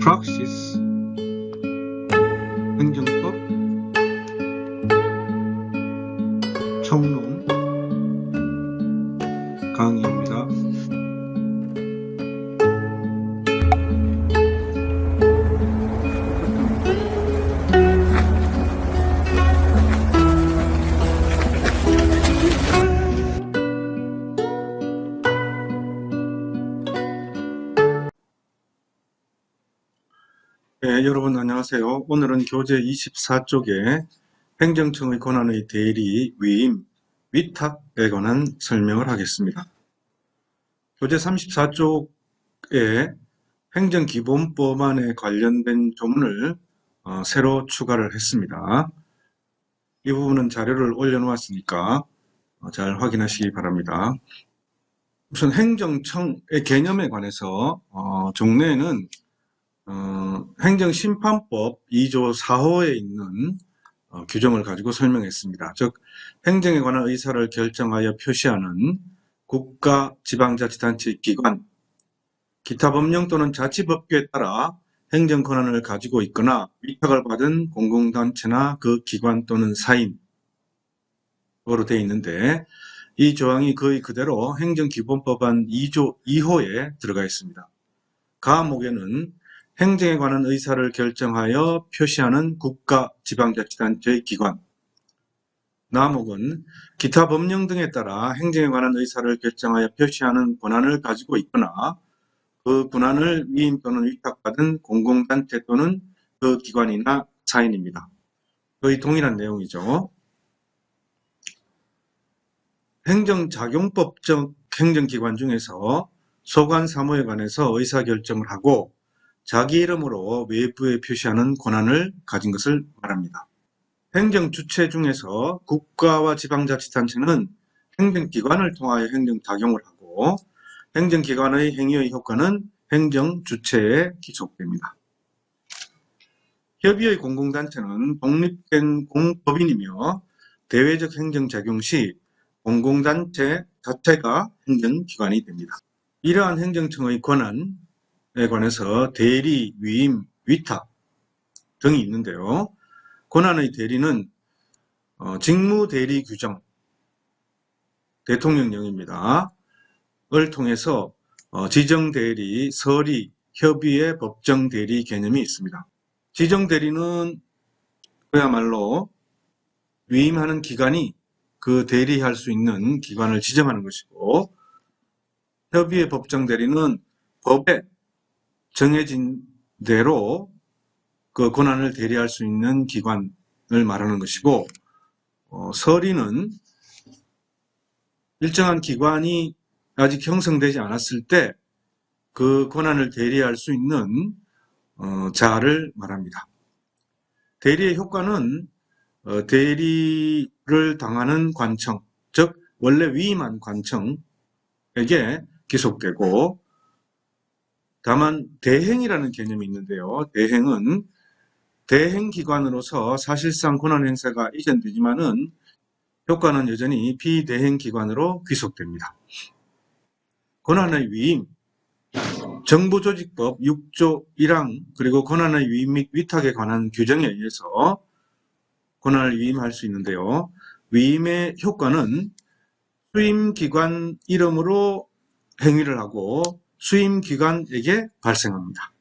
프락시스 행정법 총론 강의입니다. 네, 여러분 안녕하세요. 오늘은 교재 24쪽에 행정청의 권한의 대리, 위임, 위탁에 관한 설명을 하겠습니다. 교재 34쪽에 행정기본법안에 관련된 조문을 새로 추가를 했습니다. 이 부분은 자료를 올려놓았으니까 잘 확인하시기 바랍니다. 우선 행정청의 개념에 관해서 종래에는 행정심판법 2조 4호에 있는 규정을 가지고 설명했습니다. 즉 행정에 관한 의사를 결정하여 표시하는 국가, 지방자치단체 기관, 기타 법령 또는 자치법규에 따라 행정 권한을 가지고 있거나 위탁을 받은 공공단체나 그 기관 또는 사인으로 되어 있는데, 이 조항이 거의 그대로 행정기본법안 2조 2호에 들어가 있습니다. 가목에는 행정에 관한 의사를 결정하여 표시하는 국가, 지방자치단체의 기관, 나목은 기타 법령 등에 따라 행정에 관한 의사를 결정하여 표시하는 권한을 가지고 있거나 그 권한을 위임 또는 위탁받은 공공단체 또는 그 기관이나 사인입니다. 거의 동일한 내용이죠. 행정작용법적 행정기관 중에서 소관 사무에 관해서 의사결정을 하고 자기 이름으로 외부에 표시하는 권한을 가진 것을 말합니다. 행정주체 중에서 국가와 지방자치단체는 행정기관을 통하여 행정작용을 하고 행정기관의 행위의 효과는 행정주체에 기속됩니다. 협의의 공공단체는 독립된 공법인이며 대외적 행정작용 시 공공단체 자체가 행정기관이 됩니다. 이러한 행정청의 권한에 관해서 대리, 위임, 위탁 등이 있는데요. 권한의 대리는 직무대리 규정, 대통령령입니다. 을 통해서 지정대리, 서리, 협의의 법정대리 개념이 있습니다. 지정대리는 그야말로 위임하는 기관이 그 대리할 수 있는 기관을 지정하는 것이고, 협의의 법정대리는 법에 정해진 대로 그 권한을 대리할 수 있는 기관을 말하는 것이고, 서리는 일정한 기관이 아직 형성되지 않았을 때 그 권한을 대리할 수 있는 자를 말합니다. 대리의 효과는 대리를 당하는 관청, 즉 원래 위임한 관청에게 기속되고, 다만 대행이라는 개념이 있는데요. 대행은 대행기관으로서 사실상 권한 행사가 이전되지만은 효과는 여전히 비대행기관으로 귀속됩니다. 권한의 위임, 정부조직법 6조 1항 그리고 권한의 위임 및 위탁에 관한 규정에 의해서 권한을 위임할 수 있는데요. 위임의 효과는 수임기관 이름으로 행위를 하고 수임기관에게 발생합니다.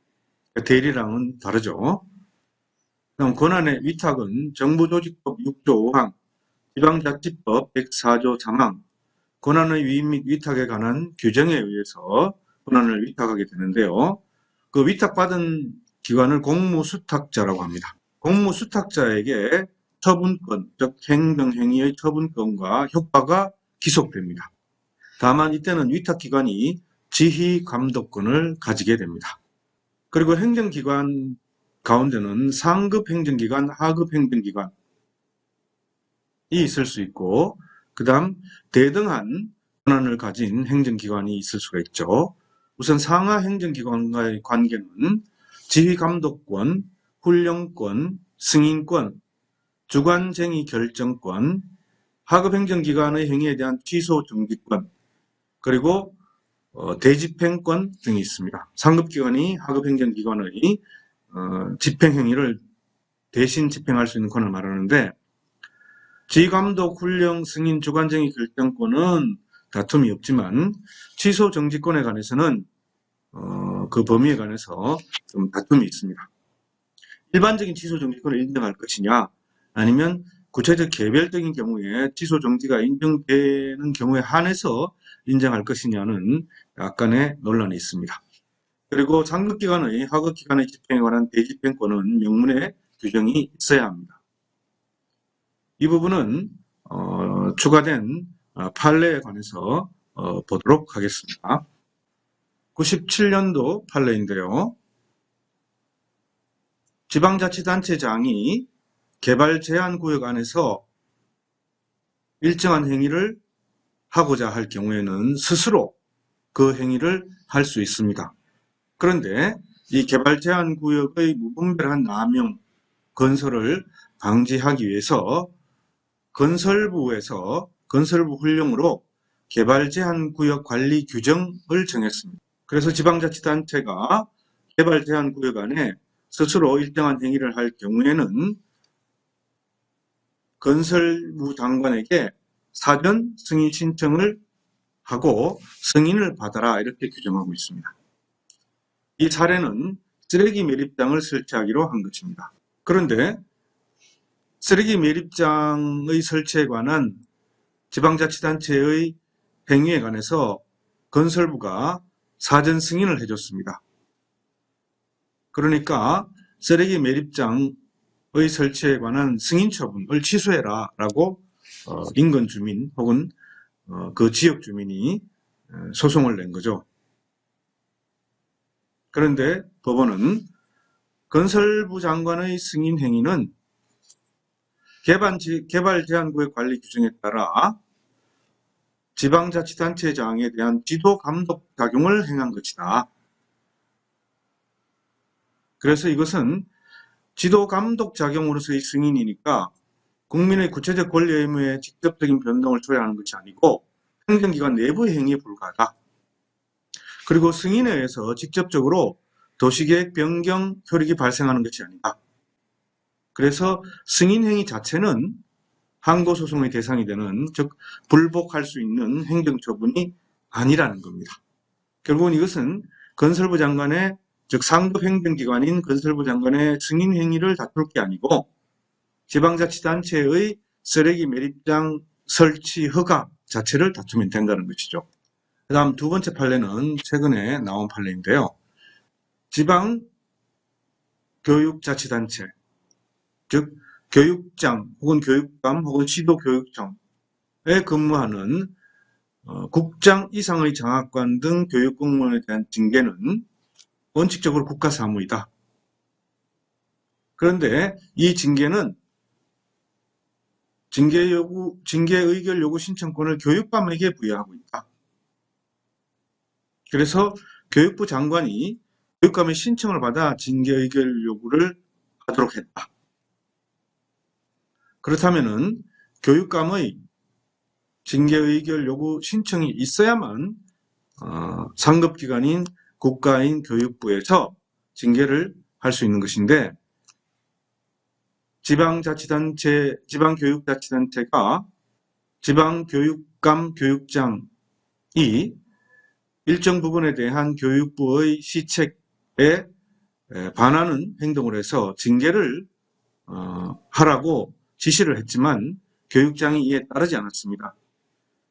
대리랑은 다르죠. 그럼 권한의 위탁은 정부조직법 6조 5항, 지방자치법 104조 3항, 권한의 위임 및 위탁에 관한 규정에 의해서 권한을 위탁하게 되는데요. 그 위탁받은 기관을 공무수탁자라고 합니다. 공무수탁자에게 처분권, 즉 행정행위의 처분권과 효과가 기속됩니다. 다만 이때는 위탁기관이 지휘감독권을 가지게 됩니다. 그리고 행정기관 가운데는 상급 행정기관, 하급 행정기관이 있을 수 있고, 그 다음 대등한 권한을 가진 행정기관이 있을 수가 있죠. 우선 상하 행정기관과의 관계는 지휘감독권, 훈령권, 승인권, 주관쟁의 결정권, 하급 행정기관의 행위에 대한 취소 정지권, 그리고 대집행권 등이 있습니다. 상급기관이 하급행정기관의 집행행위를 대신 집행할 수 있는 권을 말하는데, 지감독, 훈령, 승인, 주관쟁의 결정권은 다툼이 없지만 취소 정지권에 관해서는 그 범위에 관해서 좀 다툼이 있습니다. 일반적인 취소 정지권을 인정할 것이냐, 아니면 구체적 개별적인 경우에 취소 정지가 인정되는 경우에 한해서 인정할 것이냐는 약간의 논란이 있습니다. 그리고 상급기관의 하급기관의 집행에 관한 대집행권은 명문에 규정이 있어야 합니다. 이 부분은 추가된 판례에 관해서 보도록 하겠습니다. 97년도 판례인데요. 지방자치단체장이 개발 제한 구역 안에서 일정한 행위를 하고자 할 경우에는 스스로 그 행위를 할 수 있습니다. 그런데 이 개발 제한 구역의 무분별한 남용, 건설을 방지하기 위해서 건설부 훈령으로 개발 제한 구역 관리 규정을 정했습니다. 그래서 지방자치단체가 개발 제한 구역 안에 스스로 일정한 행위를 할 경우에는 건설부 장관에게 사전 승인 신청을 하고 승인을 받아라, 이렇게 규정하고 있습니다. 이 사례는 쓰레기 매립장을 설치하기로 한 것입니다. 그런데 쓰레기 매립장의 설치에 관한 지방자치단체의 행위에 관해서 건설부가 사전 승인을 해줬습니다. 그러니까 쓰레기 매립장의 설치에 관한 승인 처분을 취소해라 라고 인근 주민 혹은 그 지역 주민이 소송을 낸 거죠. 그런데 법원은 건설부 장관의 승인 행위는 개발 제한구역 관리 규정에 따라 지방자치단체장에 대한 지도 감독 작용을 행한 것이다. 그래서 이것은 지도 감독 작용으로서의 승인이니까 국민의 구체적 권리 의무에 직접적인 변동을 줘야 하는 것이 아니고 행정기관 내부의 행위에 불과하다. 그리고 승인에 의해서 직접적으로 도시계획 변경 효력이 발생하는 것이 아니다. 그래서 승인행위 자체는 항고소송의 대상이 되는, 즉 불복할 수 있는 행정처분이 아니라는 겁니다. 결국은 이것은 건설부 장관의, 즉 상급 행정기관인 건설부 장관의 승인행위를 다툴 게 아니고 지방자치단체의 쓰레기 매립장 설치 허가 자체를 다투면 된다는 것이죠. 그 다음 두 번째 판례는 최근에 나온 판례인데요. 지방교육자치단체, 즉 교육장 혹은 교육감 혹은 시도교육청에 근무하는 국장 이상의 장학관 등 교육공무원에 대한 징계는 원칙적으로 국가사무이다. 그런데 이 징계는 징계 의결 요구 신청권을 교육감에게 부여하고 있다. 그래서 교육부 장관이 교육감의 신청을 받아 징계 의결 요구를 하도록 했다. 그렇다면은 교육감의 징계 의결 요구 신청이 있어야만 상급기관인 국가인 교육부에서 징계를 할 수 있는 것인데, 지방교육자치단체가 지방교육감 교육장이 일정 부분에 대한 교육부의 시책에 반하는 행동을 해서 징계를 하라고 지시를 했지만 교육장이 이에 따르지 않았습니다.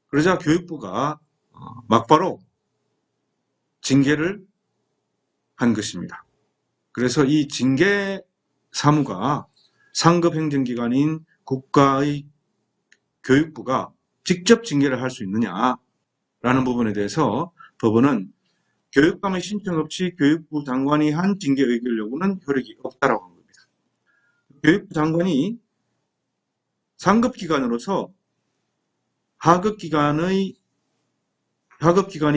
그러자 교육부가 막바로 징계를 한 것입니다. 그래서 이 징계 사무가 상급 행정기관인 국가의 교육부가 직접 징계를 할 수 있느냐라는 부분에 대해서 법원은 교육감의 신청 없이 교육부 장관이 한 징계 의결 요구는 효력이 없다라고 한 겁니다. 교육부 장관이 상급기관으로서 하급기관이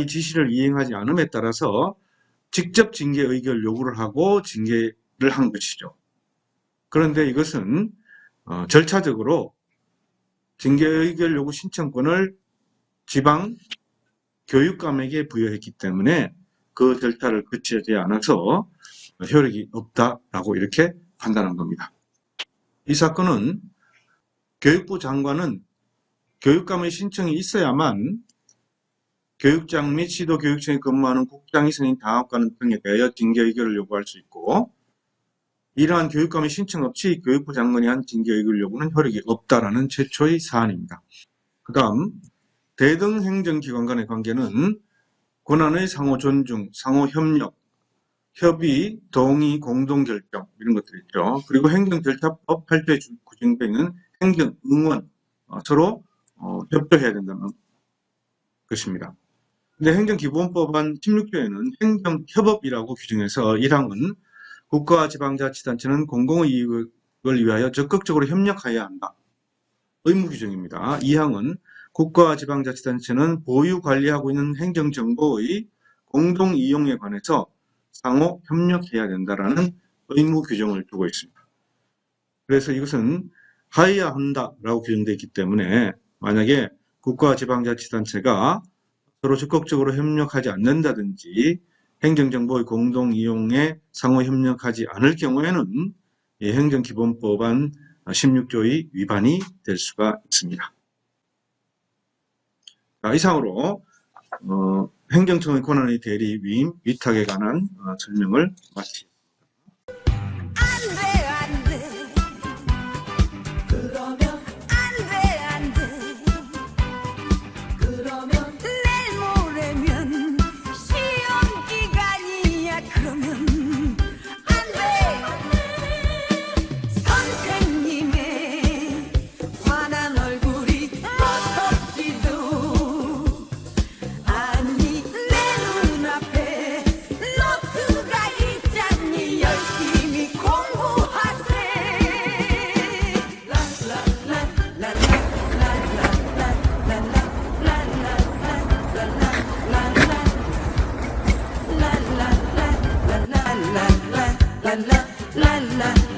지시를 이행하지 않음에 따라서 직접 징계 의결 요구를 하고 징계를 한 것이죠. 그런데 이것은 절차적으로 징계 의결 요구 신청권을 지방 교육감에게 부여했기 때문에 그 절차를 거치지 않아서 효력이 없다라고 이렇게 판단한 겁니다. 이 사건은 교육부 장관은 교육감의 신청이 있어야만 교육장 및 시도교육청에 근무하는 국장이 선임 당학관 등에 대하여 징계 의결을 요구할 수 있고, 이러한 교육감의 신청 없이 교육부 장관이 한 징계 의결 요구는 효력이 없다라는 최초의 사안입니다. 그 다음 대등 행정기관 간의 관계는 권한의 상호 존중, 상호 협력, 협의, 동의, 공동결정 이런 것들이 있죠. 그리고 행정절차법 8조에 구성되어 있는 행정응원, 서로 협조해야 된다는 것입니다. 근데 행정기본법안 16조에는 행정협업이라고 규정해서 1항은 국가와 지방자치단체는 공공의 이익을 위하여 적극적으로 협력해야 한다. 의무 규정입니다. 2항은 국가와 지방자치단체는 보유 관리하고 있는 행정정보의 공동 이용에 관해서 상호 협력해야 된다라는 의무 규정을 두고 있습니다. 그래서 이것은 하여야 한다라고 규정되어 있기 때문에 만약에 국가와 지방자치단체가 서로 적극적으로 협력하지 않는다든지 행정정보의 공동 이용에 상호 협력하지 않을 경우에는 이 행정기본법안 16조의 위반이 될 수가 있습니다. 자, 이상으로 행정청의 권한의 대리, 위임, 위탁에 관한 설명을 마치겠습니다. la la la